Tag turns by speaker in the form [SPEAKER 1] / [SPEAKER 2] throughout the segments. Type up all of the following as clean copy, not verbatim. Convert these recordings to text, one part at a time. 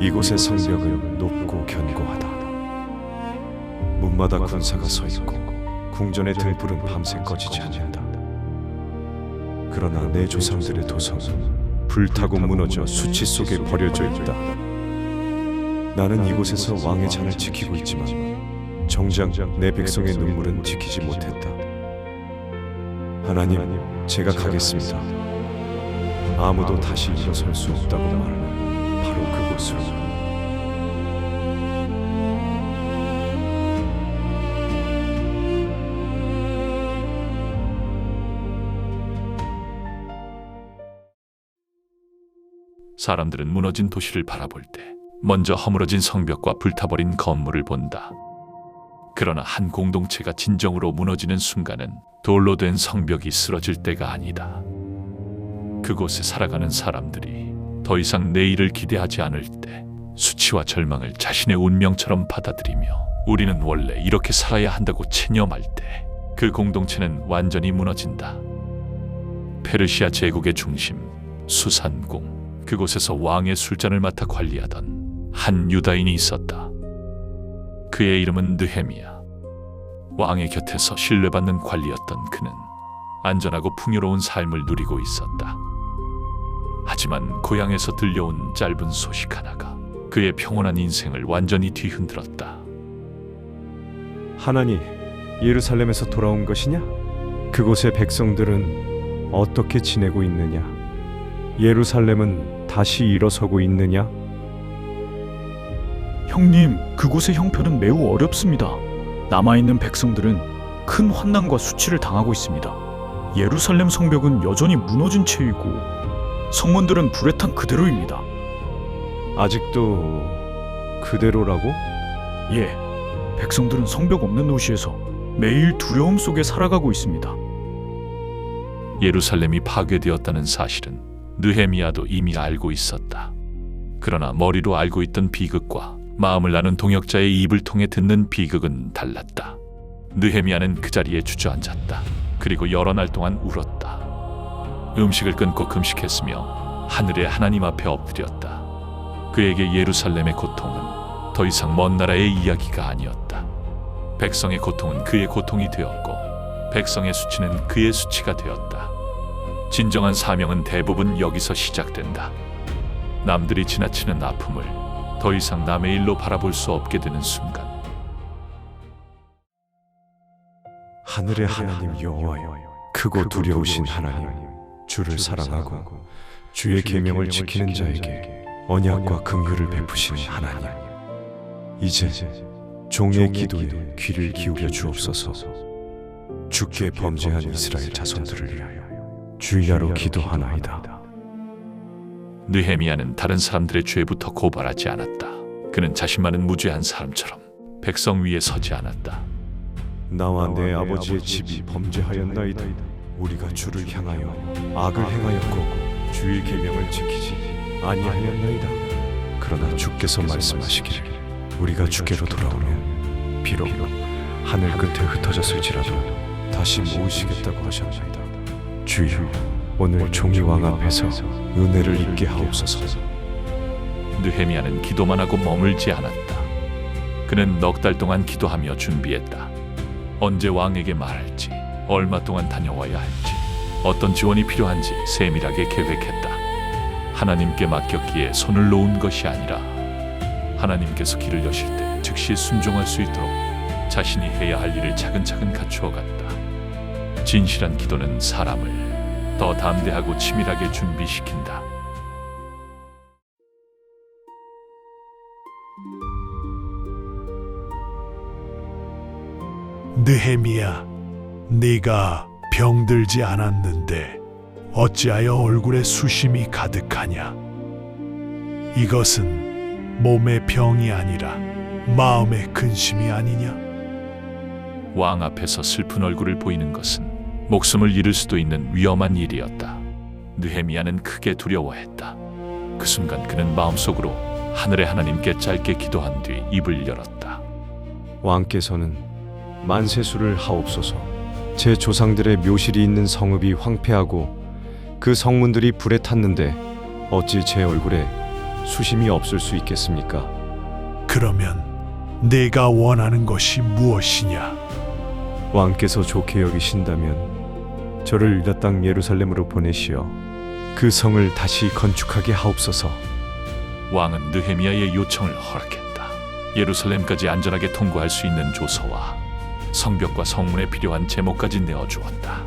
[SPEAKER 1] 이곳의 성벽은 높고 견고하다. 문마다 군사가 서 있고 궁전의 등불은 밤새 꺼지지 않는다. 그러나 내 조상들의 도성은 불타고 무너져 수치 속에 버려져 있다. 나는 이곳에서 왕의 잔을 지키고 있지만 정작 내 백성의 눈물은 지키지 못했다. 하나님, 제가 가겠습니다. 아무도 다시 일어설 수 없다고 말하는 바로 그곳으로.
[SPEAKER 2] 사람들은 무너진 도시를 바라볼 때 먼저 허물어진 성벽과 불타버린 건물을 본다. 그러나 한 공동체가 진정으로 무너지는 순간은 돌로 된 성벽이 쓰러질 때가 아니다. 그곳에 살아가는 사람들이 더 이상 내일을 기대하지 않을 때 수치와 절망을 자신의 운명처럼 받아들이며 우리는 원래 이렇게 살아야 한다고 체념할 때 그 공동체는 완전히 무너진다. 페르시아 제국의 중심 수산궁, 그곳에서 왕의 술잔을 맡아 관리하던 한 유다인이 있었다. 그의 이름은 느헤미야. 왕의 곁에서 신뢰받는 관리였던 그는 안전하고 풍요로운 삶을 누리고 있었다. 하지만 고향에서 들려온 짧은 소식 하나가 그의 평온한 인생을 완전히 뒤흔들었다.
[SPEAKER 1] 하나니, 예루살렘에서 돌아온 것이냐? 그곳의 백성들은 어떻게 지내고 있느냐? 예루살렘은 다시 일어서고 있느냐?
[SPEAKER 3] 형님, 그곳의 형편은 매우 어렵습니다. 남아있는 백성들은 큰 환난과 수치를 당하고 있습니다. 예루살렘 성벽은 여전히 무너진 채이고 성문들은 불에 탄 그대로입니다.
[SPEAKER 1] 아직도 그대로라고?
[SPEAKER 3] 예, 백성들은 성벽 없는 도시에서 매일 두려움 속에 살아가고 있습니다.
[SPEAKER 2] 예루살렘이 파괴되었다는 사실은 느헤미야도 이미 알고 있었다. 그러나 머리로 알고 있던 비극과 마음을 아는 동역자의 입을 통해 듣는 비극은 달랐다. 느헤미야는 그 자리에 주저앉았다. 그리고 여러 날 동안 울었다. 음식을 끊고 금식했으며 하늘의 하나님 앞에 엎드렸다. 그에게 예루살렘의 고통은 더 이상 먼 나라의 이야기가 아니었다. 백성의 고통은 그의 고통이 되었고 백성의 수치는 그의 수치가 되었다. 진정한 사명은 대부분 여기서 시작된다. 남들이 지나치는 아픔을 더 이상 남의 일로 바라볼 수 없게 되는 순간.
[SPEAKER 1] 하늘의 하나님 여호와여, 크고 두려우신 하나님, 주를 사랑하고 주의 계명을 지키는 자에게 언약과 긍휼을 베푸시는 하나님, 이제 종의 기도에 귀를 기울여 주옵소서. 주께 범죄한 이스라엘 자손들을 위하여 주야로 기도하나이다.
[SPEAKER 2] 느헤미야는 다른 사람들의 죄부터 고발하지 않았다. 그는 자신만은 무죄한 사람처럼 백성 위에 서지 않았다.
[SPEAKER 1] 나와 내 아버지의 집이 범죄하였나이다. 우리가 주를 향하여 악을 행하였고 주의 계명을 지키지 아니하였나이다. 그러나 주께서 말씀하시기를 우리가 주께로 돌아오면 비록 하늘 끝에 흩어졌을지라도 다시 모으시겠다고 하셨나이다. 주여, 오늘 종이 왕 앞에서 은혜를 입게 하옵소서.
[SPEAKER 2] 느헤미야는 기도만 하고 머물지 않았다. 그는 넉 달 동안 기도하며 준비했다. 언제 왕에게 말할지, 얼마 동안 다녀와야 할지, 어떤 지원이 필요한지 세밀하게 계획했다. 하나님께 맡겼기에 손을 놓은 것이 아니라 하나님께서 길을 여실 때 즉시 순종할 수 있도록 자신이 해야 할 일을 차근차근 갖추어 갔다. 진실한 기도는 사람을 더 담대하고 치밀하게 준비시킨다.
[SPEAKER 4] 느헤미야, 네가 병들지 않았는데 어찌하여 얼굴에 수심이 가득하냐? 이것은 몸의 병이 아니라 마음의 근심이 아니냐?
[SPEAKER 2] 왕 앞에서 슬픈 얼굴을 보이는 것은 목숨을 잃을 수도 있는 위험한 일이었다. 느헤미야는 크게 두려워했다. 그 순간 그는 마음속으로 하늘의 하나님께 짧게 기도한 뒤 입을 열었다.
[SPEAKER 1] 왕께서는 만세수를 하옵소서. 제 조상들의 묘실이 있는 성읍이 황폐하고 그 성문들이 불에 탔는데 어찌 제 얼굴에 수심이 없을 수 있겠습니까?
[SPEAKER 4] 그러면 내가 원하는 것이 무엇이냐?
[SPEAKER 1] 왕께서 좋게 여기신다면 저를 유다 땅 예루살렘으로 보내시어 그 성을 다시 건축하게 하옵소서.
[SPEAKER 2] 왕은 느헤미야의 요청을 허락했다. 예루살렘까지 안전하게 통과할 수 있는 조서와 성벽과 성문에 필요한 제목까지 내어주었다.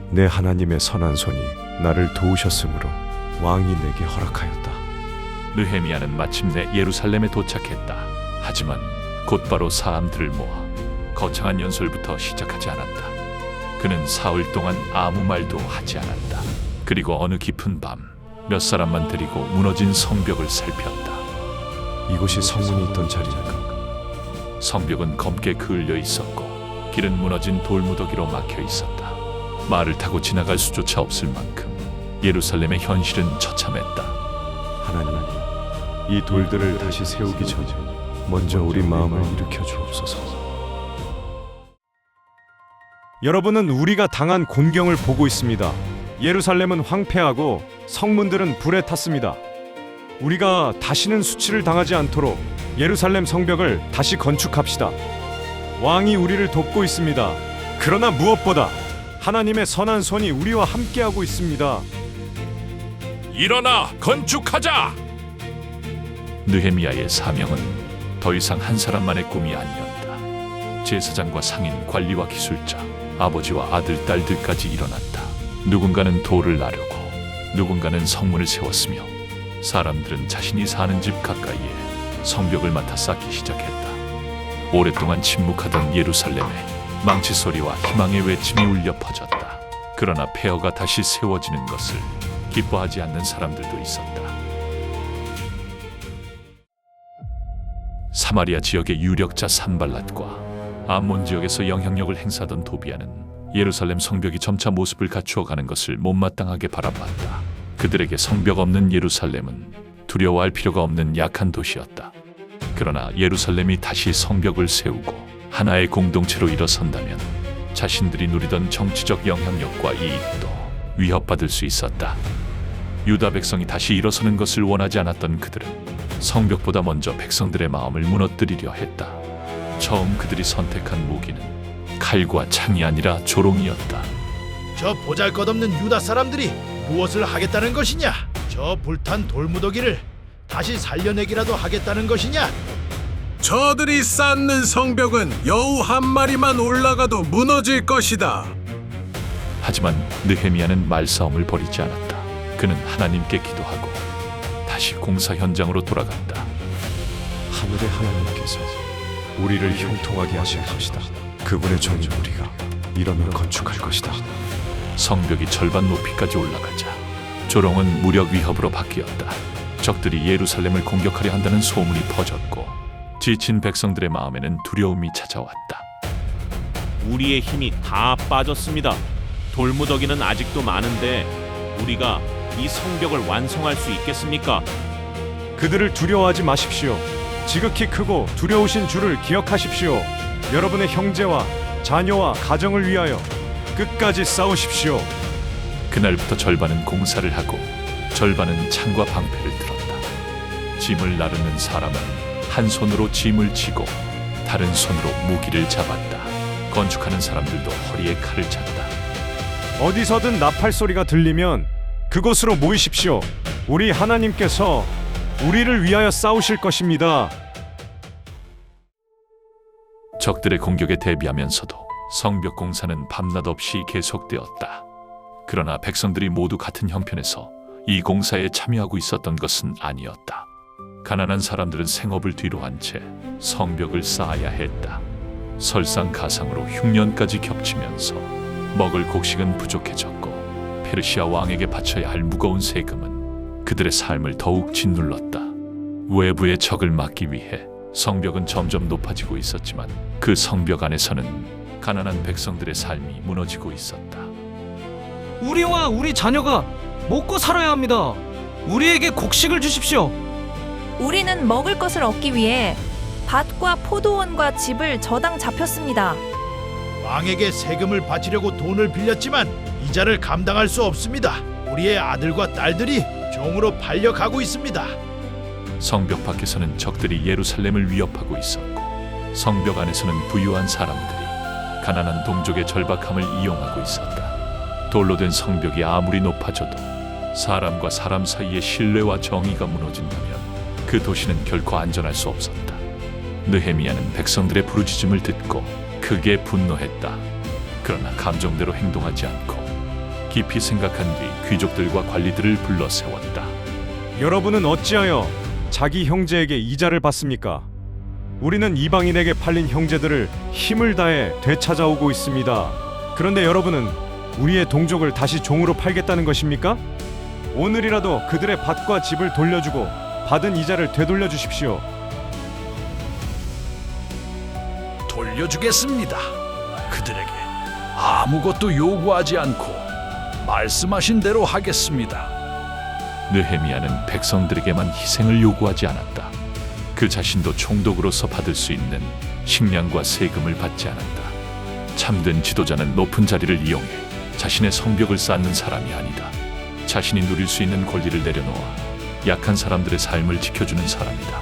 [SPEAKER 1] 내 하나님의 선한 손이 나를 도우셨으므로 왕이 내게 허락하였다.
[SPEAKER 2] 느헤미야는 마침내 예루살렘에 도착했다. 하지만 곧바로 사람들을 모아 거창한 연설부터 시작하지 않았다. 그는 사흘 동안 아무 말도 하지 않았다. 그리고 어느 깊은 밤 몇 사람만 데리고 무너진 성벽을 살폈다.
[SPEAKER 1] 이곳이 성문이 있던 자리인가?
[SPEAKER 2] 성벽은 검게 그을려 있었고 길은 무너진 돌무더기로 막혀 있었다. 말을 타고 지나갈 수조차 없을 만큼 예루살렘의 현실은 처참했다.
[SPEAKER 1] 하나님, 이 돌들을 다시 세우기 전에 먼저 우리 마음을 일으켜 주옵소서. 여러분은 우리가 당한 곤경을 보고 있습니다. 예루살렘은 황폐하고 성문들은 불에 탔습니다. 우리가 다시는 수치를 당하지 않도록 예루살렘 성벽을 다시 건축합시다. 왕이 우리를 돕고 있습니다. 그러나 무엇보다 하나님의 선한 손이 우리와 함께하고 있습니다.
[SPEAKER 2] 일어나 건축하자! 느헤미야의 사명은 더 이상 한 사람만의 꿈이 아니었다. 제사장과 상인, 관리와 기술자, 아버지와 아들, 딸들까지 일어났다. 누군가는 돌을 나르고 누군가는 성문을 세웠으며 사람들은 자신이 사는 집 가까이에 성벽을 맡아 쌓기 시작했다. 오랫동안 침묵하던 예루살렘에 망치 소리와 희망의 외침이 울려 퍼졌다. 그러나 폐허가 다시 세워지는 것을 기뻐하지 않는 사람들도 있었다. 사마리아 지역의 유력자 산발랏과 암몬 지역에서 영향력을 행사하던 도비아는 예루살렘 성벽이 점차 모습을 갖추어 가는 것을 못마땅하게 바라보았다. 그들에게 성벽 없는 예루살렘은 두려워할 필요가 없는 약한 도시였다. 그러나 예루살렘이 다시 성벽을 세우고 하나의 공동체로 일어선다면 자신들이 누리던 정치적 영향력과 이익도 위협받을 수 있었다. 유다 백성이 다시 일어서는 것을 원하지 않았던 그들은 성벽보다 먼저 백성들의 마음을 무너뜨리려 했다. 처음 그들이 선택한 무기는 칼과 창이 아니라 조롱이었다.
[SPEAKER 5] 저 보잘것없는 유다 사람들이 무엇을 하겠다는 것이냐? 저 불탄 돌무더기를 다시 살려내기라도 하겠다는 것이냐?
[SPEAKER 6] 저들이 쌓는 성벽은 여우 한 마리만 올라가도 무너질 것이다.
[SPEAKER 2] 하지만 느헤미야는 말싸움을 벌이지 않았다. 그는 하나님께 기도하고 다시 공사 현장으로 돌아갔다.
[SPEAKER 1] 하늘의 하나님께서 우리를 형통하게 하실 것이다. 그분의 종인 우리가 일어나 건축할 것이다.
[SPEAKER 2] 성벽이 절반 높이까지 올라가자 조롱은 무력 위협으로 바뀌었다. 적들이 예루살렘을 공격하려 한다는 소문이 퍼졌고 지친 백성들의 마음에는 두려움이 찾아왔다.
[SPEAKER 7] 우리의 힘이 다 빠졌습니다. 돌무더기는 아직도 많은데 우리가 이 성벽을 완성할 수 있겠습니까?
[SPEAKER 1] 그들을 두려워하지 마십시오. 지극히 크고 두려우신 주를 기억하십시오. 여러분의 형제와 자녀와 가정을 위하여 끝까지 싸우십시오.
[SPEAKER 2] 그날부터 절반은 공사를 하고 절반은 창과 방패를 들었다. 짐을 나르는 사람은 한 손으로 짐을 쥐고 다른 손으로 무기를 잡았다. 건축하는 사람들도 허리에 칼을 찼다.
[SPEAKER 1] 어디서든 나팔 소리가 들리면 그곳으로 모이십시오. 우리 하나님께서 우리를 위하여 싸우실 것입니다.
[SPEAKER 2] 적들의 공격에 대비하면서도 성벽 공사는 밤낮 없이 계속되었다. 그러나 백성들이 모두 같은 형편에서 이 공사에 참여하고 있었던 것은 아니었다. 가난한 사람들은 생업을 뒤로 한 채 성벽을 쌓아야 했다. 설상가상으로 흉년까지 겹치면서 먹을 곡식은 부족해졌고 페르시아 왕에게 바쳐야 할 무거운 세금은 그들의 삶을 더욱 짓눌렀다. 외부의 적을 막기 위해 성벽은 점점 높아지고 있었지만 그 성벽 안에서는 가난한 백성들의 삶이 무너지고 있었다.
[SPEAKER 8] 우리와 우리 자녀가 먹고 살아야 합니다. 우리에게 곡식을 주십시오.
[SPEAKER 9] 우리는 먹을 것을 얻기 위해 밭과 포도원과 집을 저당 잡혔습니다.
[SPEAKER 5] 왕에게 세금을 바치려고 돈을 빌렸지만 이자를 감당할 수 없습니다. 우리의 아들과 딸들이 종으로 팔려가고 있습니다.
[SPEAKER 2] 성벽 밖에서는 적들이 예루살렘을 위협하고 있었고 성벽 안에서는 부유한 사람들이 가난한 동족의 절박함을 이용하고 있었다. 돌로 된 성벽이 아무리 높아져도 사람과 사람 사이의 신뢰와 정의가 무너진다면 그 도시는 결코 안전할 수 없었다. 느헤미야는 백성들의 부르짖음을 듣고 크게 분노했다. 그러나 감정대로 행동하지 않고 깊이 생각한 뒤 귀족들과 관리들을 불러 세웠다.
[SPEAKER 1] 여러분은 어찌하여 자기 형제에게 이자를 받습니까? 우리는 이방인에게 팔린 형제들을 힘을 다해 되찾아오고 있습니다. 그런데 여러분은 우리의 동족을 다시 종으로 팔겠다는 것입니까? 오늘이라도 그들의 밭과 집을 돌려주고 받은 이자를 되돌려 주십시오.
[SPEAKER 5] 돌려주겠습니다. 그들에게 아무것도 요구하지 않고 말씀하신 대로 하겠습니다.
[SPEAKER 2] 느헤미야는 백성들에게만 희생을 요구하지 않았다. 그 자신도 총독으로서 받을 수 있는 식량과 세금을 받지 않았다. 참된 지도자는 높은 자리를 이용해 자신의 성벽을 쌓는 사람이 아니다. 자신이 누릴 수 있는 권리를 내려놓아 약한 사람들의 삶을 지켜주는 사람이다.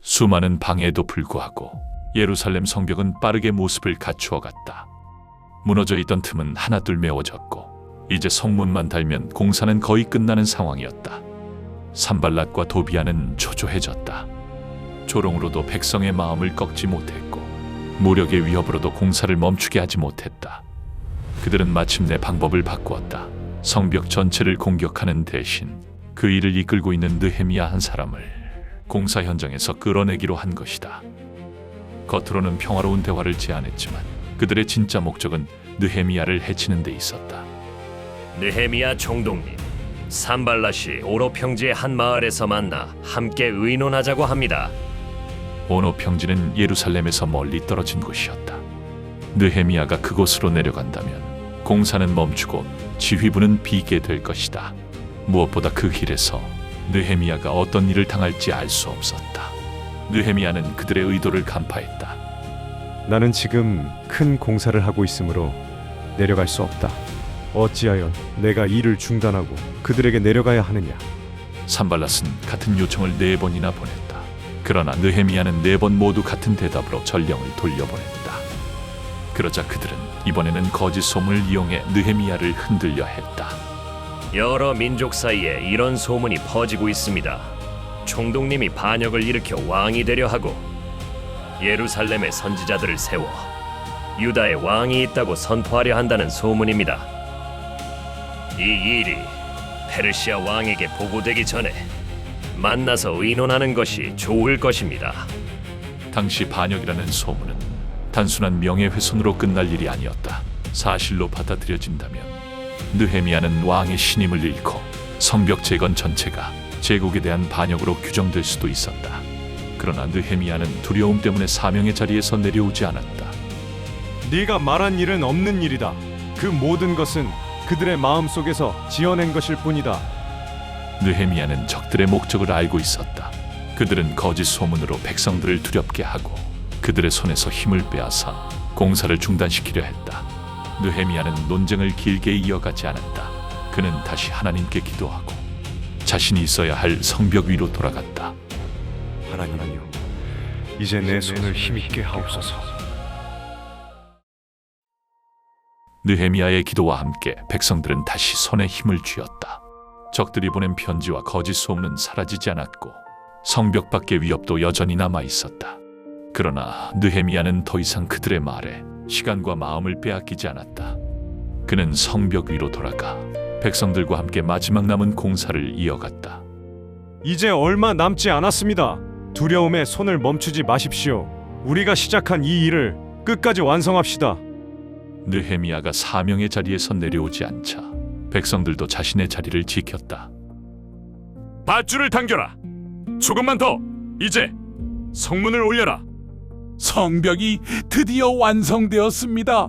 [SPEAKER 2] 수많은 방해에도 불구하고 예루살렘 성벽은 빠르게 모습을 갖추어 갔다. 무너져 있던 틈은 하나둘 메워졌고 이제 성문만 달면 공사는 거의 끝나는 상황이었다. 산발랏과 도비아는 초조해졌다. 조롱으로도 백성의 마음을 꺾지 못했고 무력의 위협으로도 공사를 멈추게 하지 못했다. 그들은 마침내 방법을 바꾸었다. 성벽 전체를 공격하는 대신 그 일을 이끌고 있는 느헤미야 한 사람을 공사 현장에서 끌어내기로 한 것이다. 겉으로는 평화로운 대화를 제안했지만 그들의 진짜 목적은 느헤미야를 해치는 데 있었다.
[SPEAKER 10] 느헤미야 총독님, 산발랏이 오로 평지의 한 마을에서 만나 함께 의논하자고 합니다.
[SPEAKER 2] 오노 평지는 예루살렘에서 멀리 떨어진 곳이었다. 느헤미야가 그곳으로 내려간다면 공사는 멈추고 지휘부는 비게 될 것이다. 무엇보다 그 길에서 느헤미야가 어떤 일을 당할지 알 수 없었다. 느헤미야는 그들의 의도를 간파했다.
[SPEAKER 1] 나는 지금 큰 공사를 하고 있으므로 내려갈 수 없다. 어찌하여 내가 일을 중단하고 그들에게 내려가야 하느냐?
[SPEAKER 2] 산발랏은 같은 요청을 4번이나 보냈다. 그러나 느헤미야는 4번 모두 같은 대답으로 전령을 돌려보냈다. 그러자 그들은 이번에는 거짓 소문을 이용해 느헤미야를 흔들려 했다.
[SPEAKER 10] 여러 민족 사이에 이런 소문이 퍼지고 있습니다. 총독님이 반역을 일으켜 왕이 되려 하고 예루살렘에 선지자들을 세워 유다에 왕이 있다고 선포하려 한다는 소문입니다. 이 일이 페르시아 왕에게 보고되기 전에 만나서 의논하는 것이 좋을 것입니다.
[SPEAKER 2] 당시 반역이라는 소문은 단순한 명예훼손으로 끝날 일이 아니었다. 사실로 받아들여진다면 느헤미야는 왕의 신임을 잃고 성벽 재건 전체가 제국에 대한 반역으로 규정될 수도 있었다. 그러나 느헤미야는 두려움 때문에 사명의 자리에서 내려오지 않았다.
[SPEAKER 1] 네가 말한 일은 없는 일이다. 그 모든 것은 그들의 마음속에서 지어낸 것일 뿐이다.
[SPEAKER 2] 느헤미야는 적들의 목적을 알고 있었다. 그들은 거짓 소문으로 백성들을 두렵게 하고 그들의 손에서 힘을 빼앗아 공사를 중단시키려 했다. 느헤미야는 논쟁을 길게 이어가지 않았다. 그는 다시 하나님께 기도하고 자신이 있어야 할 성벽 위로 돌아갔다.
[SPEAKER 1] 하나님이여, 이제 내 손을 힘있게 하옵소서.
[SPEAKER 2] 느헤미야의 기도와 함께 백성들은 다시 손에 힘을 쥐었다. 적들이 보낸 편지와 거짓 소문은 사라지지 않았고 성벽 밖의 위협도 여전히 남아 있었다. 그러나 느헤미야는 더 이상 그들의 말에 시간과 마음을 빼앗기지 않았다. 그는 성벽 위로 돌아가 백성들과 함께 마지막 남은 공사를 이어갔다.
[SPEAKER 1] 이제 얼마 남지 않았습니다. 두려움에 손을 멈추지 마십시오. 우리가 시작한 이 일을 끝까지 완성합시다.
[SPEAKER 2] 느헤미야가 사명의 자리에서 내려오지 않자 백성들도 자신의 자리를 지켰다.
[SPEAKER 11] 밧줄을 당겨라. 조금만 더. 이제 성문을 올려라.
[SPEAKER 6] 성벽이 드디어 완성되었습니다.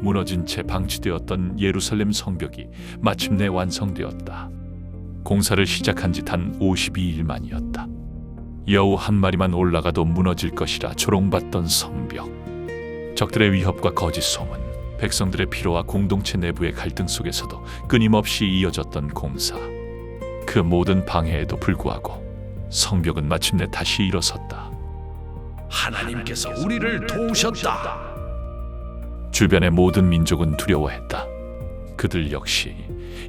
[SPEAKER 2] 무너진 채 방치되었던 예루살렘 성벽이 마침내 완성되었다. 공사를 시작한 지 단 52일 만이었다. 여우 한 마리만 올라가도 무너질 것이라 조롱받던 성벽. 적들의 위협과 거짓 소문, 백성들의 피로와 공동체 내부의 갈등 속에서도 끊임없이 이어졌던 공사. 그 그 모든 방해에도 불구하고 성벽은 마침내 다시 일어섰다.
[SPEAKER 6] 하나님께서 우리를 도우셨다.
[SPEAKER 2] 주변의 모든 민족은 두려워했다. 그들 역시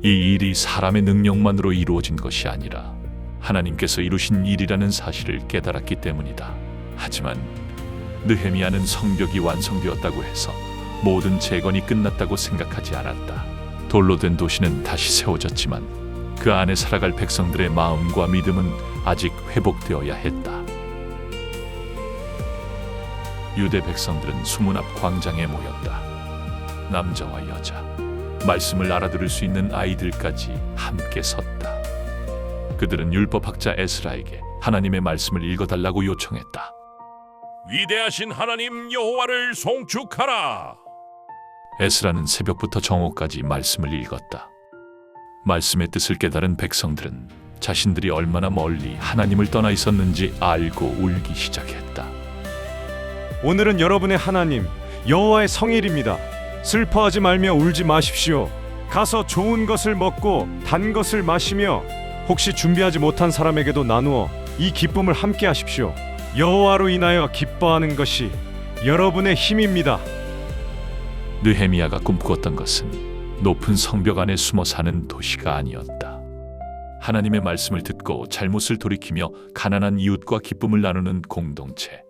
[SPEAKER 2] 이 일이 사람의 능력만으로 이루어진 것이 아니라 하나님께서 이루신 일이라는 사실을 깨달았기 때문이다. 하지만 느헤미야는 성벽이 완성되었다고 해서 모든 재건이 끝났다고 생각하지 않았다. 돌로 된 도시는 다시 세워졌지만 그 안에 살아갈 백성들의 마음과 믿음은 아직 회복되어야 했다. 유대 백성들은 수문 앞 광장에 모였다. 남자와 여자, 말씀을 알아들을 수 있는 아이들까지 함께 섰다. 그들은 율법학자 에스라에게 하나님의 말씀을 읽어달라고 요청했다.
[SPEAKER 11] 위대하신 하나님 여호와를 송축하라.
[SPEAKER 2] 에스라는 새벽부터 정오까지 말씀을 읽었다. 말씀의 뜻을 깨달은 백성들은 자신들이 얼마나 멀리 하나님을 떠나 있었는지 알고 울기 시작했다.
[SPEAKER 1] 오늘은 여러분의 하나님 여호와의 성일입니다. 슬퍼하지 말며 울지 마십시오. 가서 좋은 것을 먹고 단 것을 마시며 혹시 준비하지 못한 사람에게도 나누어 이 기쁨을 함께 하십시오. 여호와로 인하여 기뻐하는 것이 여러분의 힘입니다.
[SPEAKER 2] 느헤미야가 꿈꾸었던 것은 높은 성벽 안에 숨어 사는 도시가 아니었다. 하나님의 말씀을 듣고 잘못을 돌이키며 가난한 이웃과 기쁨을 나누는 공동체.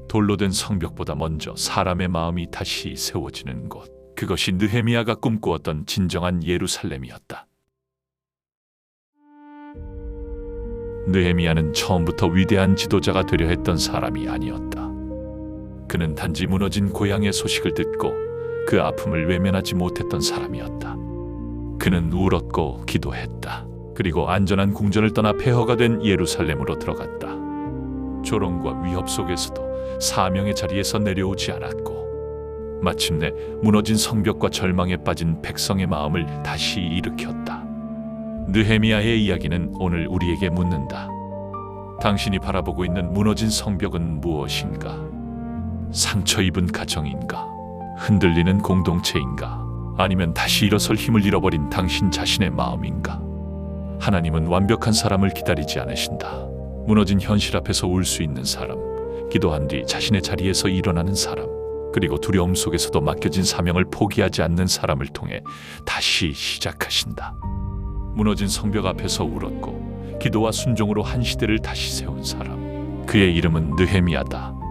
[SPEAKER 2] 돌로 된 성벽보다 먼저 사람의 마음이 다시 세워지는 곳. 그것이 느헤미야가 꿈꾸었던 진정한 예루살렘이었다. 느헤미야는 처음부터 위대한 지도자가 되려 했던 사람이 아니었다. 그는 단지 무너진 고향의 소식을 듣고 그 아픔을 외면하지 못했던 사람이었다. 그는 울었고 기도했다. 그리고 안전한 궁전을 떠나 폐허가 된 예루살렘으로 들어갔다. 조롱과 위협 속에서도 사명의 자리에서 내려오지 않았고 마침내 무너진 성벽과 절망에 빠진 백성의 마음을 다시 일으켰다. 느헤미야의 이야기는 오늘 우리에게 묻는다. 당신이 바라보고 있는 무너진 성벽은 무엇인가? 상처 입은 가정인가? 흔들리는 공동체인가? 아니면 다시 일어설 힘을 잃어버린 당신 자신의 마음인가? 하나님은 완벽한 사람을 기다리지 않으신다. 무너진 현실 앞에서 울 수 있는 사람, 기도한 뒤 자신의 자리에서 일어나는 사람, 그리고 두려움 속에서도 맡겨진 사명을 포기하지 않는 사람을 통해 다시 시작하신다. 무너진 성벽 앞에서 울었고 기도와 순종으로 한 시대를 다시 세운 사람, 그의 이름은 느헤미야다.